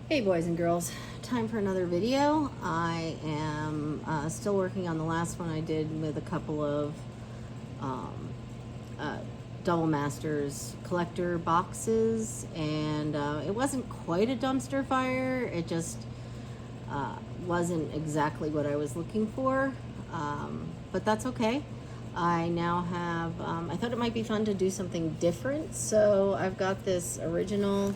Hey boys and girls, time for another video. I am still working on the last one I did with a couple of um, uh, Double Masters collector boxes, and it wasn't quite a dumpster fire. It just wasn't exactly what I was looking for, but that's okay. I now have, I thought it might be fun to do something different, so I've got this original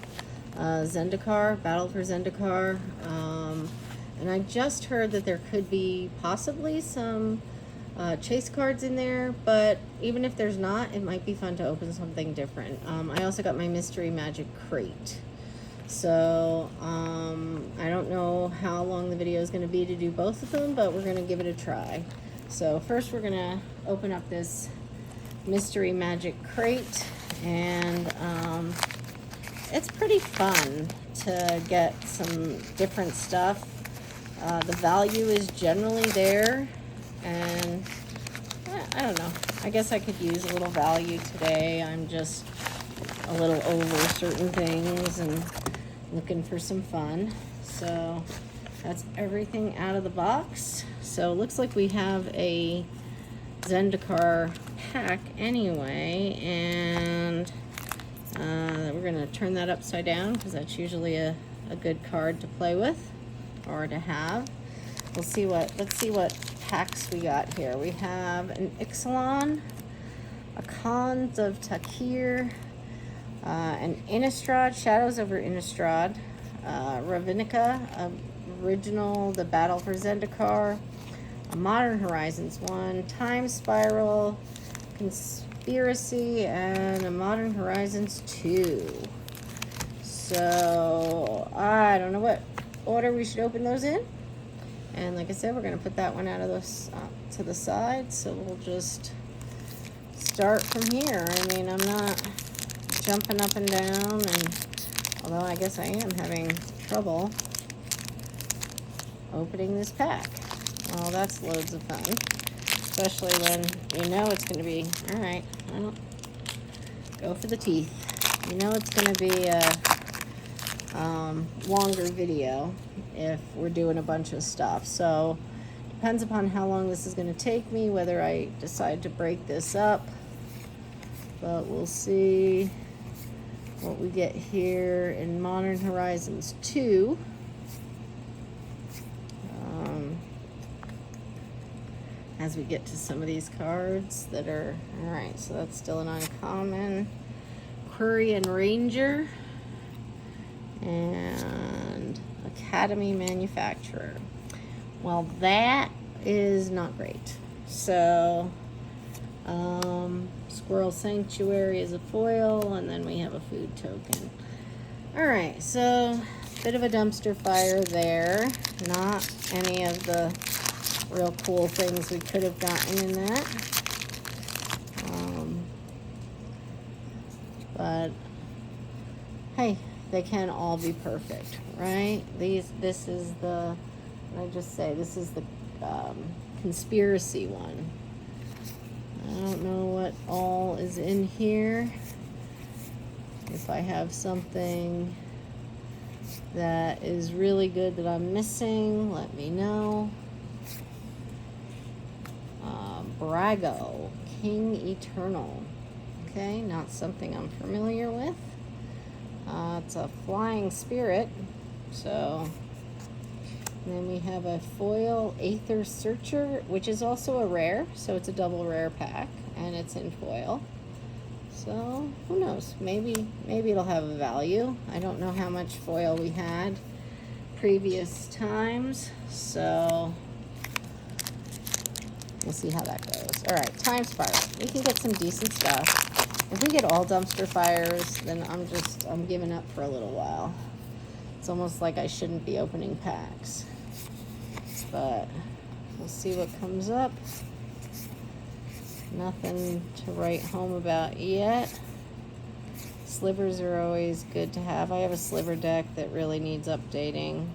Zendicar, Battle for Zendicar, and I just heard that there could be possibly some chase cards in there, but even if there's not, it might be fun to open something different. I also got my Mystery Magic crate, so I don't know how long the video is going to be to do both of them, but we're going to give it a try. So first we're going to open up this Mystery Magic crate, and it's pretty fun to get some different stuff. The value is generally there, and I don't know. I guess I could use a little value today. I'm just a little over certain things and looking for some fun. So that's everything out of the box. So it looks like we have a Zendicar pack anyway, and we're going to turn that upside down because that's usually a good card to play with or to have. Let's see what packs we got here. We have an Ixalan, a Khans of Takir, an Innistrad, Shadows over Innistrad, Ravinica, original, the Battle for Zendikar, a Modern Horizons one, Time Spiral, Conspiracy, and a Modern Horizons 2. So I don't know what order we should open those in. And like I said, we're going to put that one out of this to the side. So we'll just start from here. I mean, I'm not jumping up and down, and although I guess I am having trouble opening this pack. Well, that's loads of fun, especially when you know it's going to be, all right, I don't go for the teeth. You know it's going to be a longer video if we're doing a bunch of stuff. So depends upon how long this is going to take me, whether I decide to break this up. But we'll see what we get here in Modern Horizons 2. As we get to some of these cards that are, all right, so that's still an uncommon. Quirion Ranger and Academy Manufacturer. Well, that is not great. So Squirrel Sanctuary is a foil, and then we have a food token. All right, so bit of a dumpster fire there. Not any of the real cool things we could have gotten in that. But hey, they can all be perfect, right? This is the, what did I just say? This is the Conspiracy one. I don't know what all is in here. If I have something that is really good that I'm missing, let me know. Brago, King Eternal. Okay, not something I'm familiar with. It's a flying spirit. So, and then we have a foil Aether Searcher, which is also a rare. So it's a double rare pack, and it's in foil. So who knows? Maybe it'll have a value. I don't know how much foil we had previous times, so we'll see how that goes. All right, Time Spiral. We can get some decent stuff. If we get all dumpster fires, then I'm giving up for a little while. It's almost like I shouldn't be opening packs. But we'll see what comes up. Nothing to write home about yet. Slivers are always good to have. I have a sliver deck that really needs updating.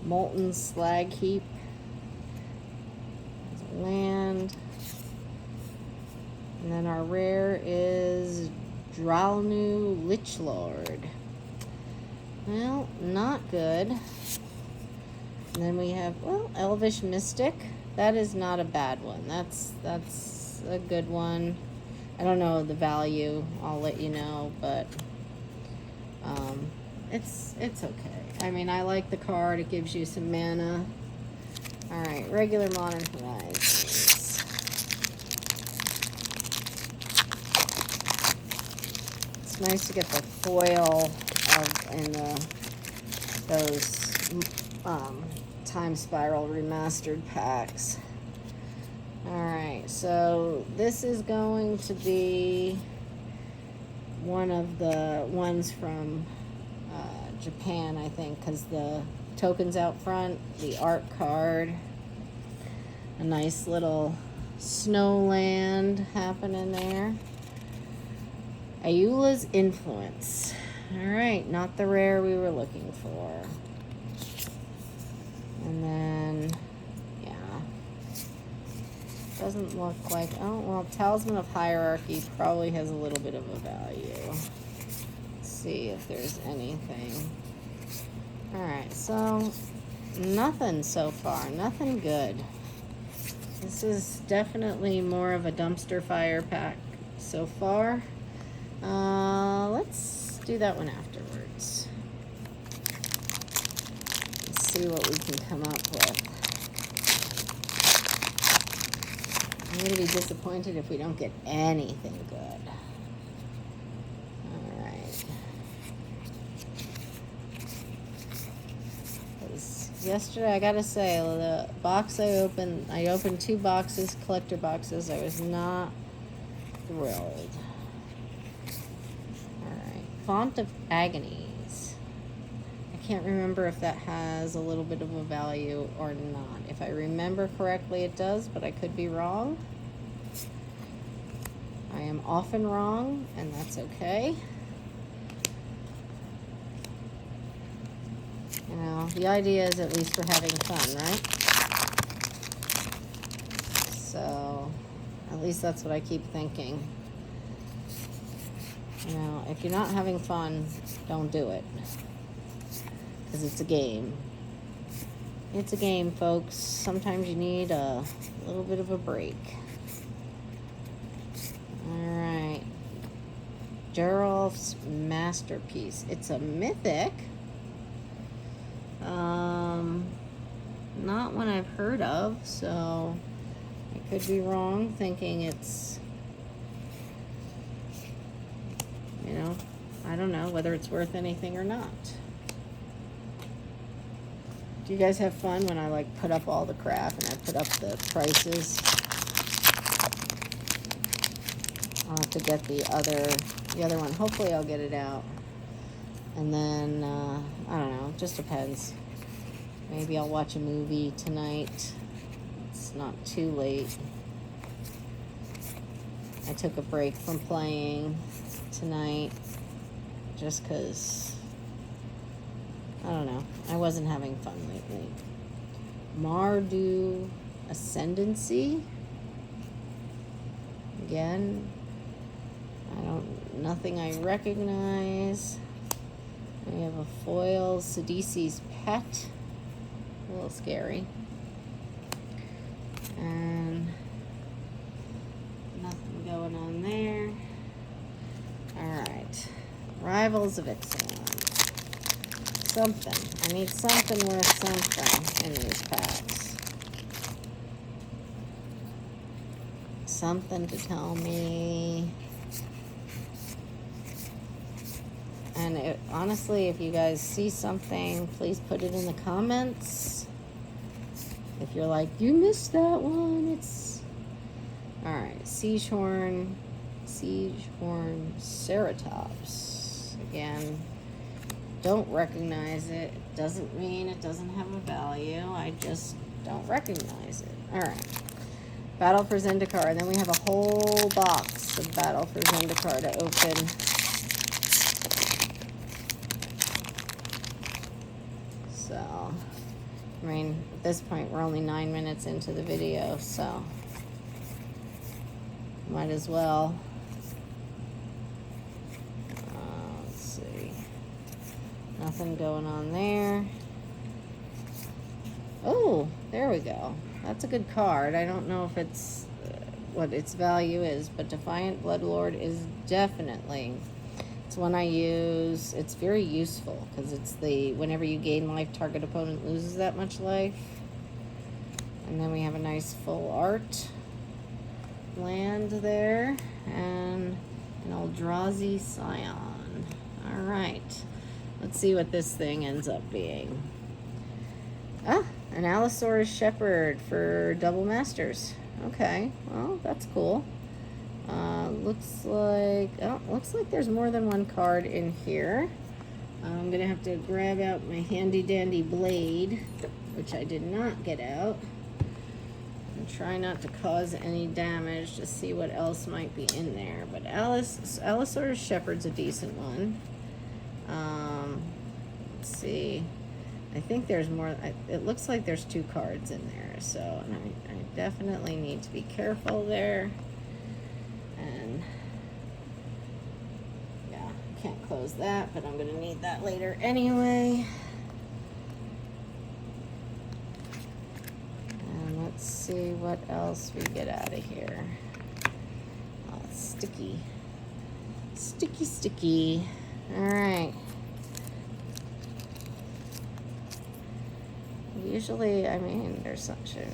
Molten Slag Heap. Land. And then our rare is Dralnu Lichlord. Well, not good. And then we have, well, Elvish Mystic. That is not a bad one. That's a good one. I don't know the value. I'll let you know, but it's okay. I mean, I like the card. It gives you some mana. All right, regular Modern Horizons. It's nice to get the foil in those Time Spiral Remastered packs. Alright, so this is going to be one of the ones from Japan, I think, because the tokens out front, the art card, a nice little snowland happening there. Ayula's Influence. Alright, not the rare we were looking for. And then, yeah. Doesn't look like, oh, well, Talisman of Hierarchy probably has a little bit of a value. Let's see if there's anything. Alright, so nothing so far. Nothing good. This is definitely more of a dumpster fire pack so far. Let's do that one afterwards. Let's see what we can come up with. I'm going to be disappointed if we don't get anything good. Alright. Yesterday, I gotta say, the box I opened 2 boxes, collector boxes. I was not thrilled. Alright. Font of Agonies. I can't remember if that has a little bit of a value or not. If I remember correctly, it does, but I could be wrong. I am often wrong, and that's okay. You know, the idea is at least we're having fun, right? So, at least that's what I keep thinking. You know, if you're not having fun, don't do it. Because it's a game. It's a game, folks. Sometimes you need a little bit of a break. Alright. Geralf's Masterpiece. It's a mythic. Not one I've heard of, so I could be wrong thinking it's, you know, I don't know whether it's worth anything or not. Do you guys have fun when I like put up all the crap and I put up the prices? I'll have to get the other one. Hopefully I'll get it out. And then, I don't know, it just depends. Maybe I'll watch a movie tonight. It's not too late. I took a break from playing tonight just because, I don't know, I wasn't having fun lately. Mardu Ascendancy. Again, nothing I recognize. We have a foil, Sidisi's Pet. A little scary. And nothing going on there. Alright. Rivals of Ixalan. Something. I need something worth something in these packs. Something to tell me. And honestly, if you guys see something, please put it in the comments. If you're like, you missed that one, it's... Alright, Siegehorn Ceratops. Again, don't recognize it. It doesn't mean it doesn't have a value. I just don't recognize it. Alright. Battle for Zendicar. And then we have a whole box of Battle for Zendicar to open. So, I mean, at this point, we're only 9 minutes into the video, so might as well. Let's see. Nothing going on there. Oh, there we go. That's a good card. I don't know if it's what its value is, but Defiant Bloodlord is definitely, it's one I use. It's very useful because it's the whenever you gain life, target opponent loses that much life. And then we have a nice full art land there and an Eldrazi Scion. All right, let's see what this thing ends up being. Ah, an Allosaurus Shepherd for double masters. Okay, well, that's cool. Looks like there's more than one card in here. I'm gonna have to grab out my handy dandy blade, which I did not get out, and try not to cause any damage to see what else might be in there. But Allosaurus Shepherd's a decent one. Let's see. I think there's more. It looks like there's 2 cards in there, so I definitely need to be careful there. And yeah, can't close that, but I'm going to need that later anyway. And let's see what else we get out of here. Oh, it's sticky. Sticky, sticky. All right. Usually, I mean, there's such a...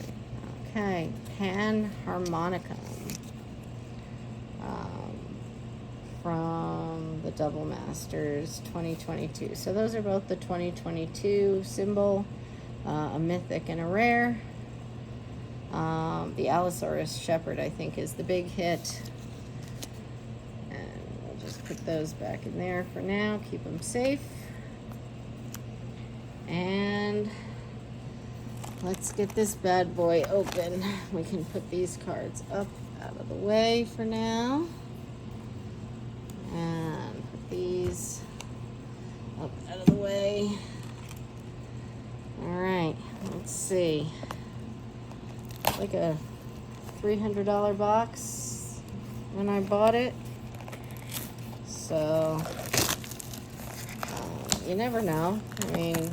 Okay, Panharmonicum. From the Double Masters 2022. So those are both the 2022 symbol, a mythic and a rare. The Allosaurus Shepherd, I think, is the big hit. And we'll just put those back in there for now, keep them safe. And let's get this bad boy open. We can put these cards up out of the way for now. And put these up out of the way. All right, let's see. Like a $300 box when I bought it. So, you never know. I mean,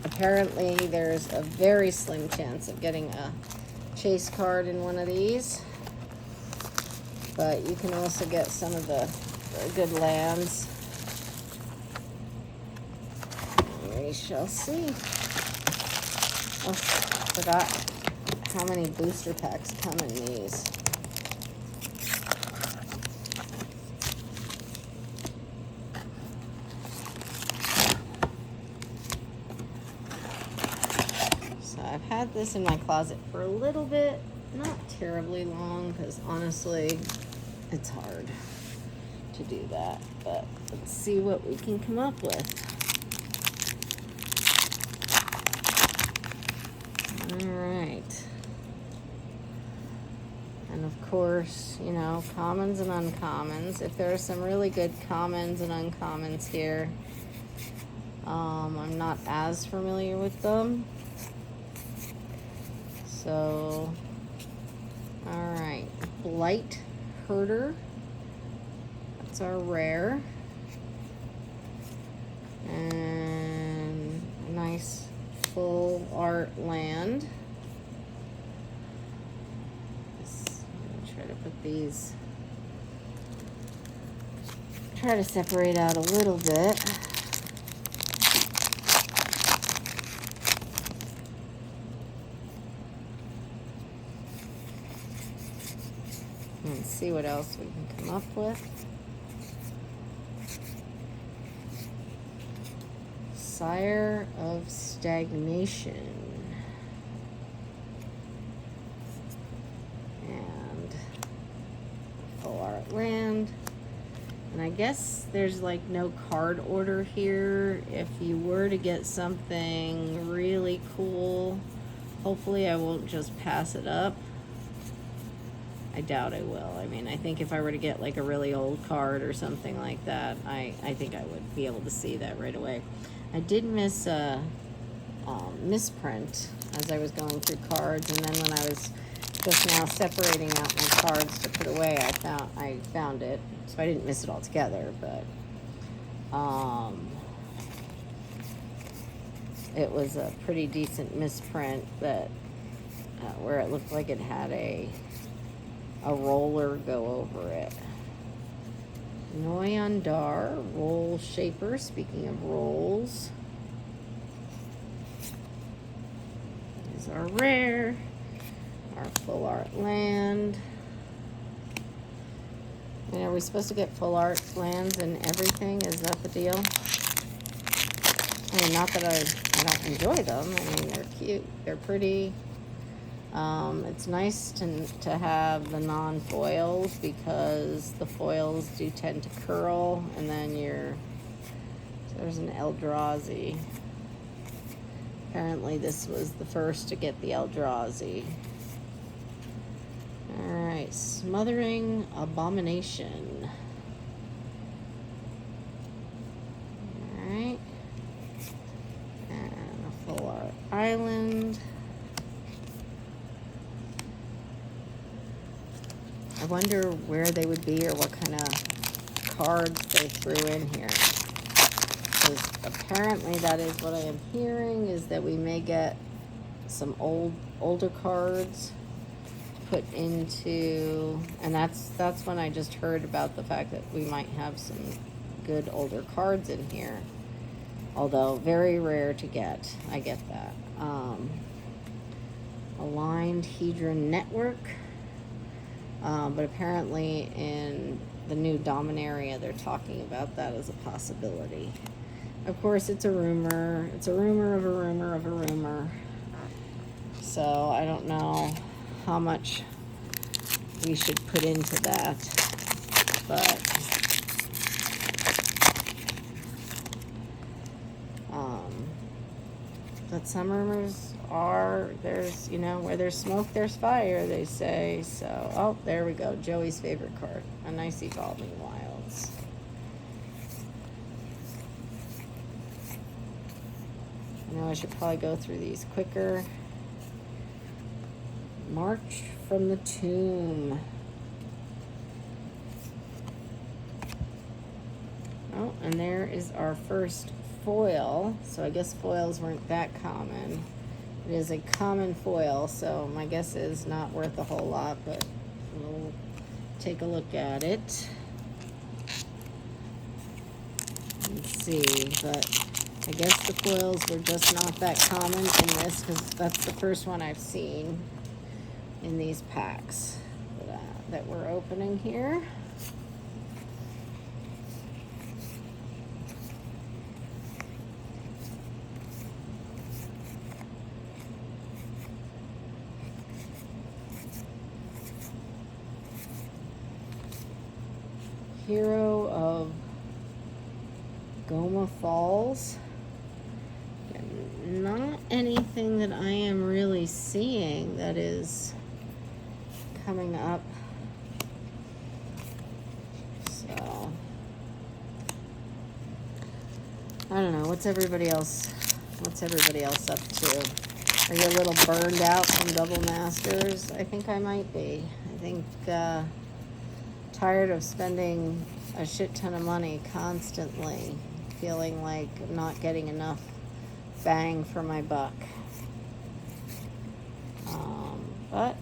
apparently there's a very slim chance of getting a chase card in one of these. But you can also get some of the good lands. We shall see. Oh, forgot how many booster packs come in these. So I've had this in my closet for a little bit, not terribly long, because honestly, it's hard to do that, but let's see what we can come up with. All right. And of course, you know, commons and uncommons. If there are some really good commons and uncommons here, I'm not as familiar with them. So, all right, Blight Herder. That's our rare. And a nice full art land. Try to put these, try to separate out a little bit. And see what else we can come up with. Sire of Stagnation. And full art land. And I guess there's like no card order here. If you were to get something really cool, hopefully I won't just pass it up. I doubt I will. I mean, I think if I were to get like a really old card or something like that, I think I would be able to see that right away. I did miss a misprint as I was going through cards, and then when I was just now separating out my cards to put away, I found it. So I didn't miss it altogether, but it was a pretty decent misprint that where it looked like it had a roller go over it. Noyandar roll shaper. Speaking of rolls, is our rare, our full art land. And are we supposed to get full art lands and everything? Is that the deal? I mean, not that I don't enjoy them. I mean, they're cute. They're pretty. It's nice to have the non-foils because the foils do tend to curl, and then so there's an Eldrazi. Apparently this was the first to get the Eldrazi. Alright, Smothering Abomination. Alright. And a full art island. I wonder where they would be or what kind of cards they threw in here. Because apparently that is what I am hearing, is that we may get some older cards put into, and that's when I just heard about the fact that we might have some good older cards in here. Although very rare to get. I get that. Aligned Hedron Network. But apparently in the new Dominaria, they're talking about that as a possibility. Of course, it's a rumor. It's a rumor of a rumor of a rumor. So I don't know how much we should put into that. But some rumors are, there's, where there's smoke, there's fire, they say. So, oh, there we go. Joey's favorite card. A nice Evolving Wilds. I should probably go through these quicker. March from the Tomb. Oh, and there is our first foil. So I guess foils weren't that common. It is a common foil, so my guess is not worth a whole lot, but we'll take a look at it and see. But I guess the foils were just not that common in this, because that's the first one I've seen in these packs that we're opening here. Hero of Goma Falls. And not anything that I am really seeing that is coming up. So I don't know. What's everybody else up to? Are you a little burned out from Double Masters? I think I might be. I think tired of spending a shit ton of money constantly, feeling like I'm not getting enough bang for my buck. But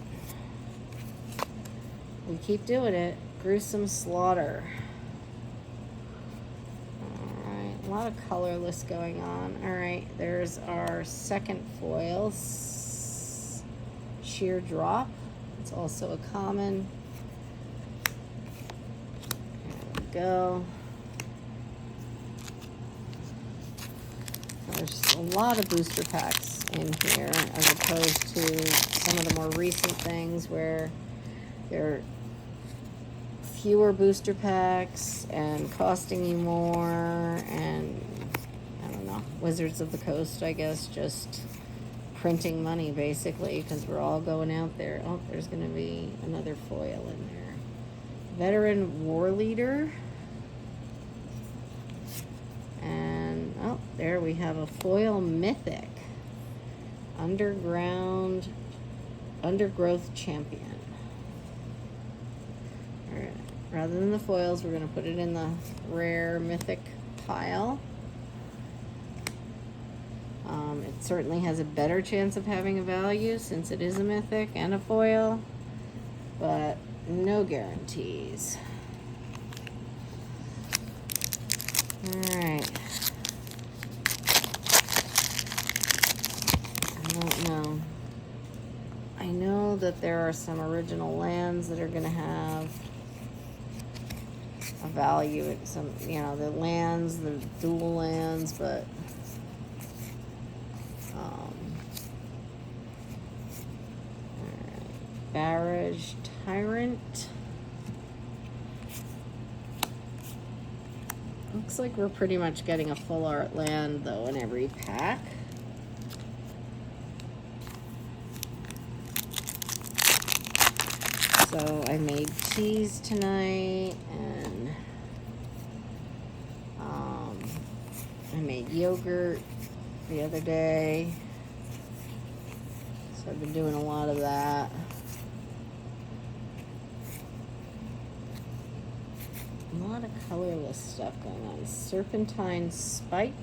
we keep doing it. Gruesome Slaughter. Alright, a lot of colorless going on. Alright, there's our second foil. Sheer Drop. It's also a common. Go. There's a lot of booster packs in here as opposed to some of the more recent things where there are fewer booster packs and costing you more, and I don't know, Wizards of the Coast, I guess, just printing money basically because we're all going out there. Oh, there's going to be another foil in there. Veteran War Leader. And, oh, there we have a foil Mythic. Undergrowth Champion. All right. Rather than the foils, we're going to put it in the rare Mythic pile. certainly has a better chance of having a value since it is a mythic and a foil, but no guarantees. Alright. I don't know. I know that there are some original lands that are going to have a value at some, you know, the lands, the dual lands, but Barrage Tyrant. Looks like we're pretty much getting a full art land though in every pack. So I made cheese tonight, and I made yogurt the other day. So I've been doing a lot of that. A lot of colorless stuff going on. Serpentine Spike.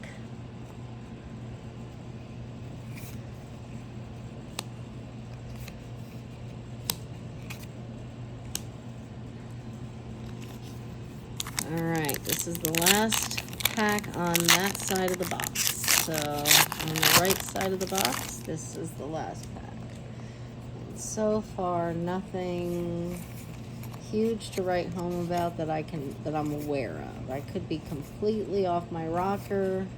Alright, this is the last pack on that side of the box. So, on the right side of the box, this is the last pack. And so far, nothing huge to write home about that I'm aware of. I could be completely off my rocker.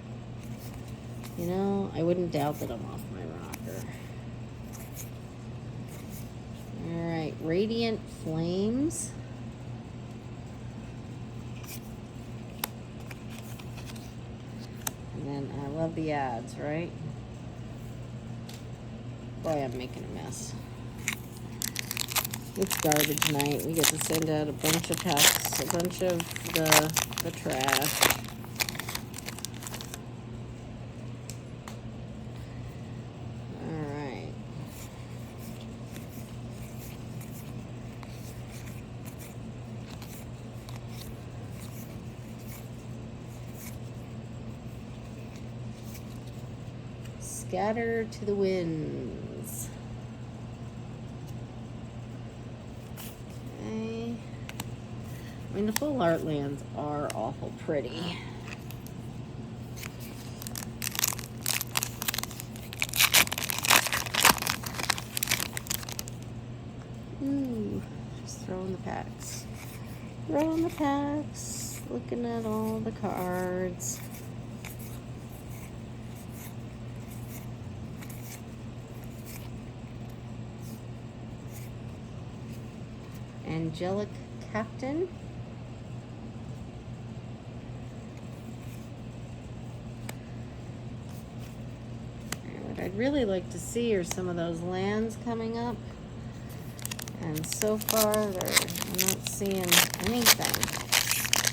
You know, I wouldn't doubt that I'm off my rocker. Alright, Radiant Flames. And then I love the ads, right? Boy, I'm making a mess. It's garbage night. We get to send out a bunch of packs, a bunch of the trash. Alright. Scatter to the winds. I mean, the full art lands are awful pretty. Ooh, just throwing the packs. Throwing the packs, looking at all the cards. Angelic Captain. What I'd really like to see are some of those lands coming up. And so far, I'm not seeing anything.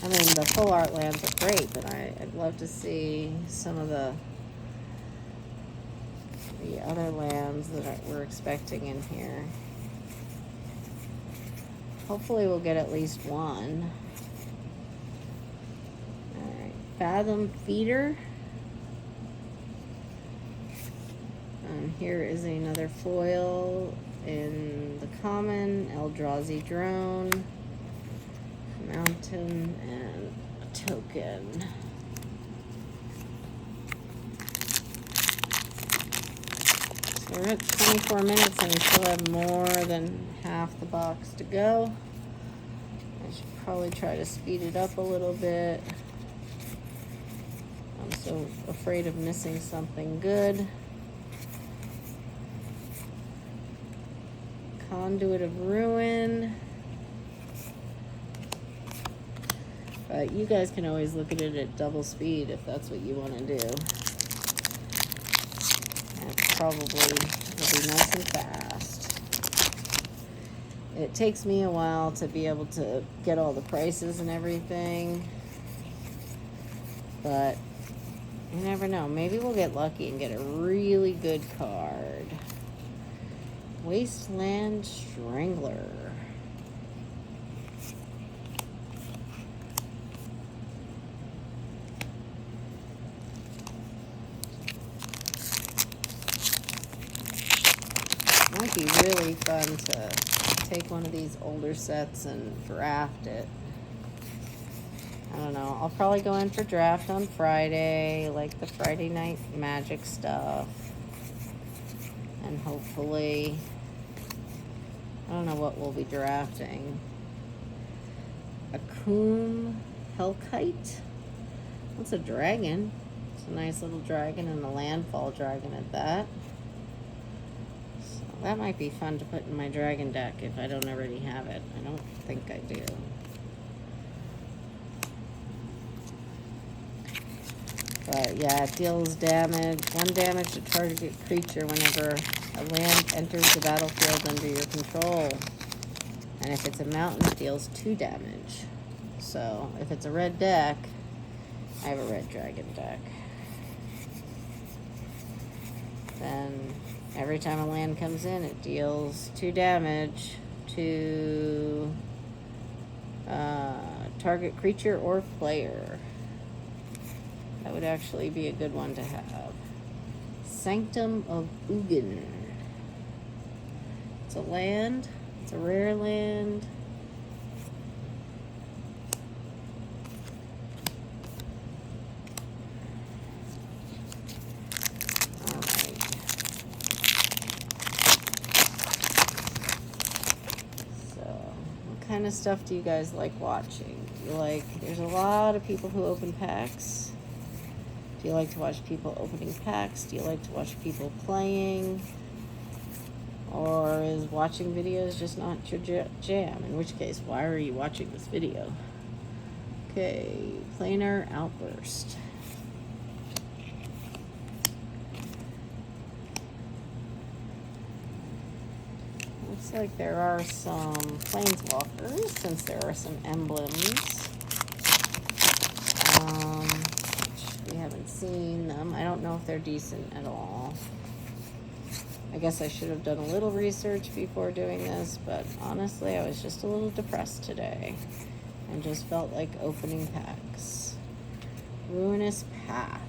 I mean, the full art lands are great, but I'd love to see some of the other lands that we're expecting in here. Hopefully we'll get at least one. Alright, Fathom Feeder. And here is another foil in the common, Eldrazi Drone, Mountain, and a token. So we're at 24 minutes and we still have more than half the box to go. I should probably try to speed it up a little bit. I'm so afraid of missing something good. Conduit of Ruin. But you guys can always look at it at double speed if that's what you want to do. That's probably will be nice and fast. It takes me a while to be able to get all the prices and everything. But you never know. Maybe we'll get lucky and get a really good card. Wasteland Strangler. might be really fun to take one of these older sets and draft it. I don't know. I'll probably go in for draft on Friday, like the Friday Night Magic stuff. And hopefully, I don't know what we'll be drafting. A Coom Hellkite. That's a dragon. It's a nice little dragon and a landfall dragon at that. So that might be fun to put in my dragon deck if I don't already have it. I don't think I do. But yeah, it deals damage. 1 damage to target creature whenever a land enters the battlefield under your control. And if it's a mountain, it deals 2 damage. So if it's a red deck, I have a red dragon deck. Then every time a land comes in, it deals 2 damage to target creature or player. That would actually be a good one to have. Sanctum of Ugin. It's a land. It's a rare land. Alright. So, what kind of stuff do you guys like watching? There's a lot of people who open packs. Do you like to watch people opening packs? Do you like to watch people playing? Or is watching videos just not your jam? In which case, why are you watching this video? Okay, Planar Outburst. Looks like there are some Planeswalkers, since there are some emblems. We haven't seen them. I don't know if they're decent at all. I guess I should have done a little research before doing this, but honestly, I was just a little depressed today and just felt like opening packs. Ruinous Path.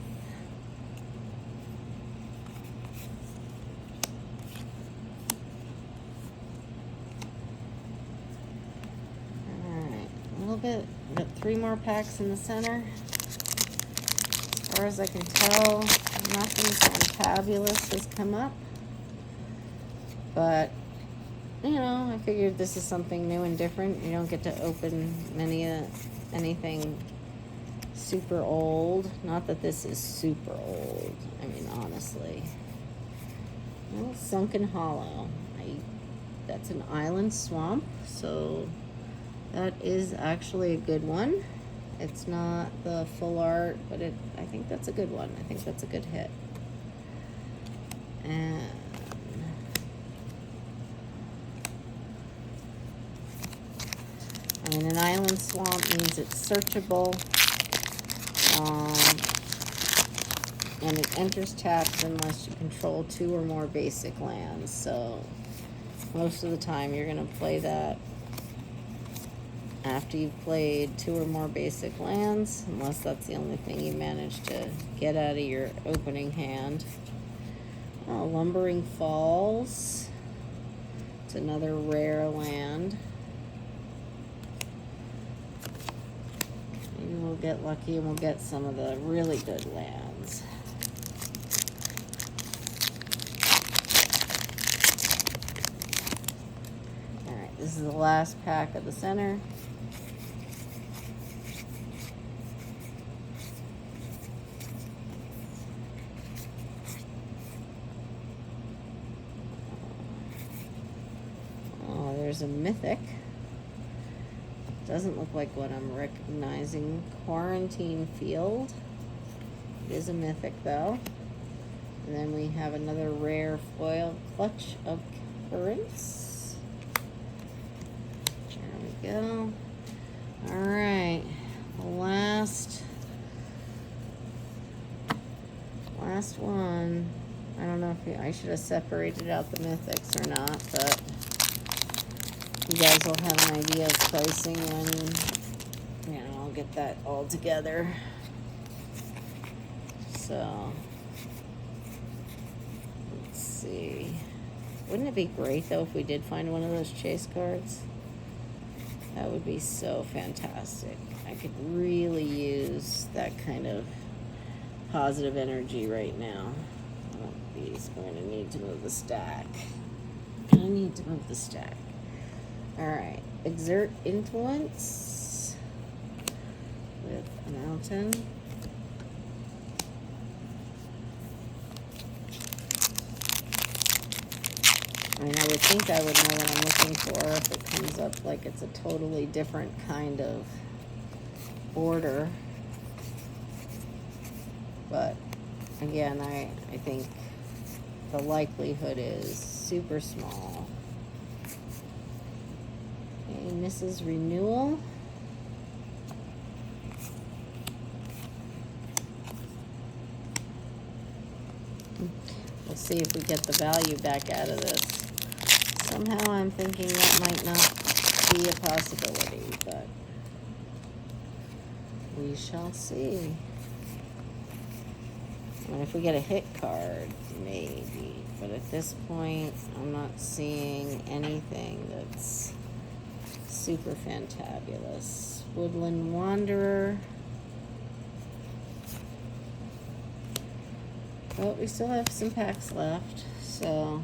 Alright, a little bit. We've got 3 more packs in the center. As far as I can tell, nothing fantabulous has come up. But, you know, I figured this is something new and different. You don't get to open anything super old. Not that this is super old. I mean, honestly. Well, Sunken Hollow. That's an island swamp, so that is actually a good one. It's not the full art, but I think that's a good one. I think that's a good hit. And I mean, an island swamp means it's searchable, and it enters tapped unless you control 2 or more basic lands. So most of the time you're going to play that after you've played 2 or more basic lands, unless that's the only thing you manage to get out of your opening hand. Oh, Lumbering Falls. It's another rare land. Maybe we'll get lucky and we'll get some of the really good lands. Alright, this is the last pack of the center. There's a mythic. Doesn't look like what I'm recognizing. Quarantine Field. It is a mythic though. And then we have another rare foil, Clutch of Currents. There we go. Alright. Last one. I don't know if I should have separated out the mythics or not, but you guys will have an idea of pricing when, I'll get that all together. So, let's see. Wouldn't it be great, though, if we did find one of those chase cards? That would be so fantastic. I could really use that kind of positive energy right now. Oh, he's going to need to move the stack. I need to move the stack. Alright. Exert influence with a mountain. I mean, I would think I would know what I'm looking for if it comes up like it's a totally different kind of order. But, again, I think the likelihood is super small. Okay, Mrs. Renewal. We'll see if we get the value back out of this. Somehow I'm thinking that might not be a possibility, but we shall see. And if we get a hit card, maybe. But at this point, I'm not seeing anything that's super fantabulous. Woodland Wanderer. But we still have some packs left, so,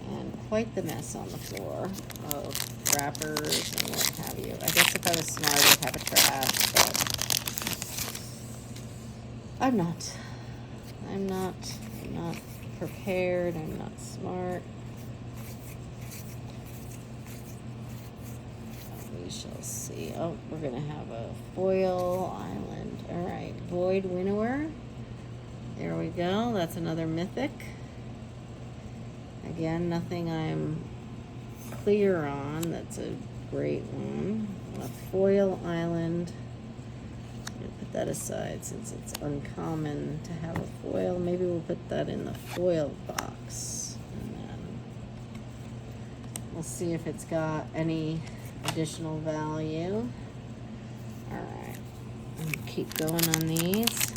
and quite the mess on the floor of wrappers and what have you. I guess if I was smart, I'd have a trash, but I'm not prepared, I'm not smart. We shall see. Oh, we're gonna have a foil island. All right, Void Winnower. There we go. That's another mythic. Again, nothing I'm clear on. That's a great one. A foil island. I'm going to put that aside since it's uncommon to have a foil. Maybe we'll put that in the foil box. And then we'll see if it's got any additional value. Alright. Keep going on these.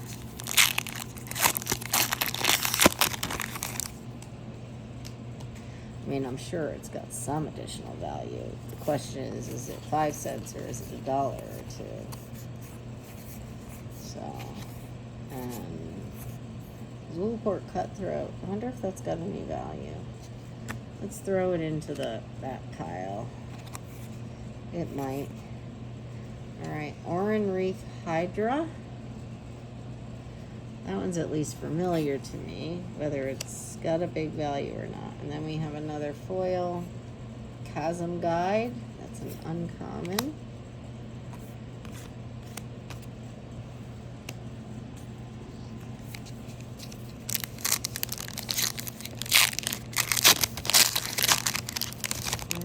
I mean, I'm sure it's got some additional value. The question is it 5 cents or is it $1 or $2? So, and Zulport Cutthroat. I wonder if that's got any value. Let's throw it into that pile. It might. Alright, Oran Reef Hydra. That one's at least familiar to me, whether it's got a big value or not. And then we have another foil Chasm Guide. That's an uncommon.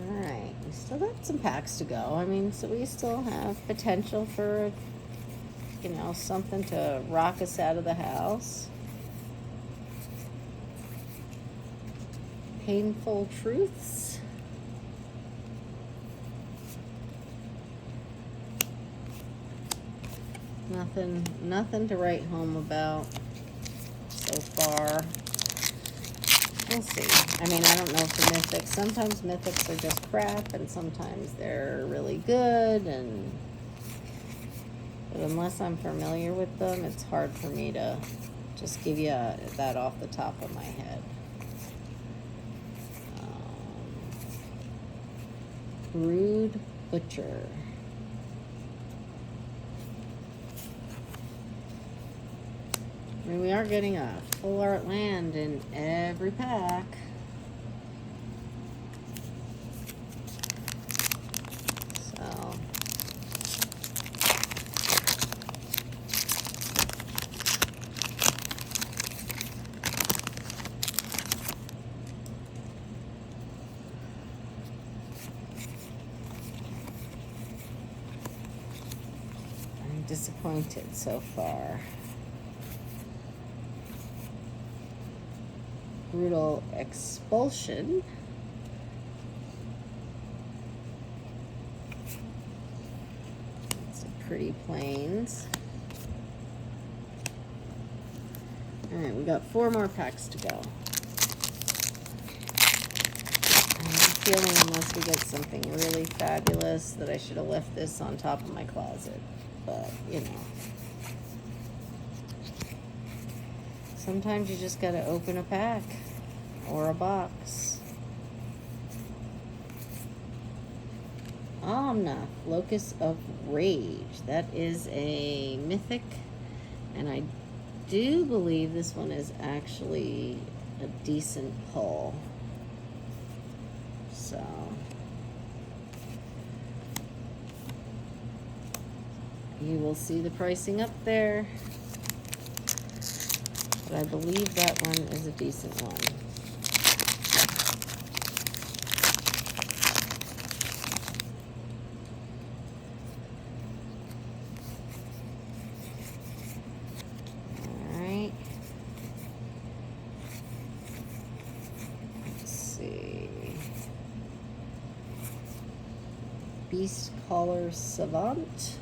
Alright, we still got some packs to go. I mean, so we still have potential for, you know, something to rock us out of the house. Painful Truths. Nothing to write home about so far. We'll see. I mean, I don't know if the mythics, sometimes mythics are just crap and sometimes they're really good, and but unless I'm familiar with them, it's hard for me to just give you that off the top of my head. Rude Butcher. I mean, we are getting a full art land in every pack. So I'm disappointed so far. Brutal Expulsion. Some pretty plains. Alright, we got 4 more packs to go. feeling unless we get something really fabulous that I should have left this on top of my closet. But, you know. Sometimes you just got to open a pack or a box. Omna, Locus of Rage. That is a mythic. And I do believe this one is actually a decent pull. So you will see the pricing up there. But I believe that one is a decent one. All right. Let's see. Beast Caller Savant.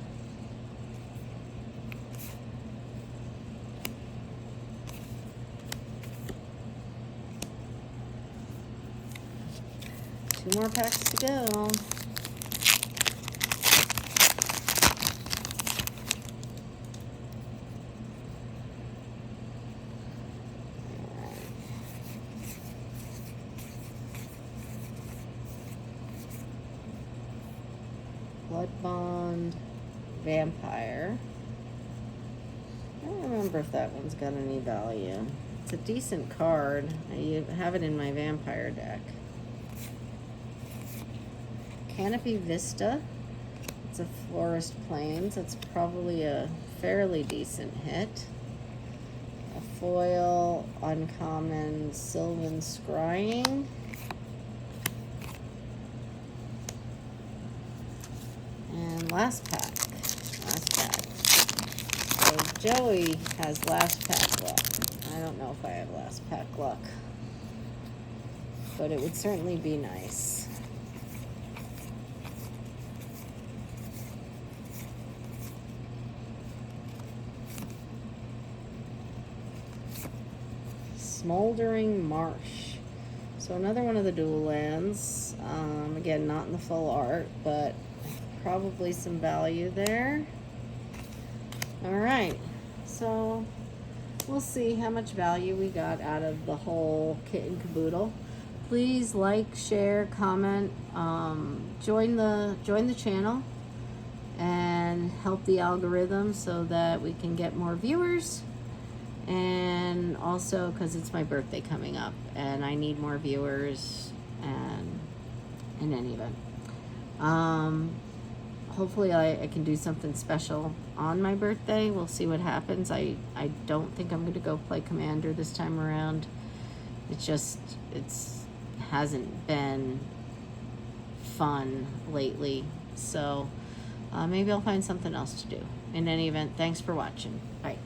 Two more packs to go. Blood Bond, Vampire. I don't remember if that one's got any value. It's a decent card. I have it in my Vampire deck. Canopy Vista. It's a Forest Plains. It's probably a fairly decent hit. A foil, uncommon, Sylvan Scrying. And last pack. Last pack. So Joey has last pack luck. I don't know if I have last pack luck. But it would certainly be nice. Smoldering Marsh. So another one of the dual lands. Again, not in the full art, but probably some value there. All right, so we'll see how much value we got out of the whole kit and caboodle. Please like, share, comment, join the channel, and help the algorithm so that we can get more viewers. And also because it's my birthday coming up and I need more viewers, and in any event, hopefully I can do something special on my birthday. We'll see what happens. I don't think I'm going to go play Commander this time around. It's hasn't been fun lately, so maybe I'll find something else to do. In any event, thanks for watching. Bye.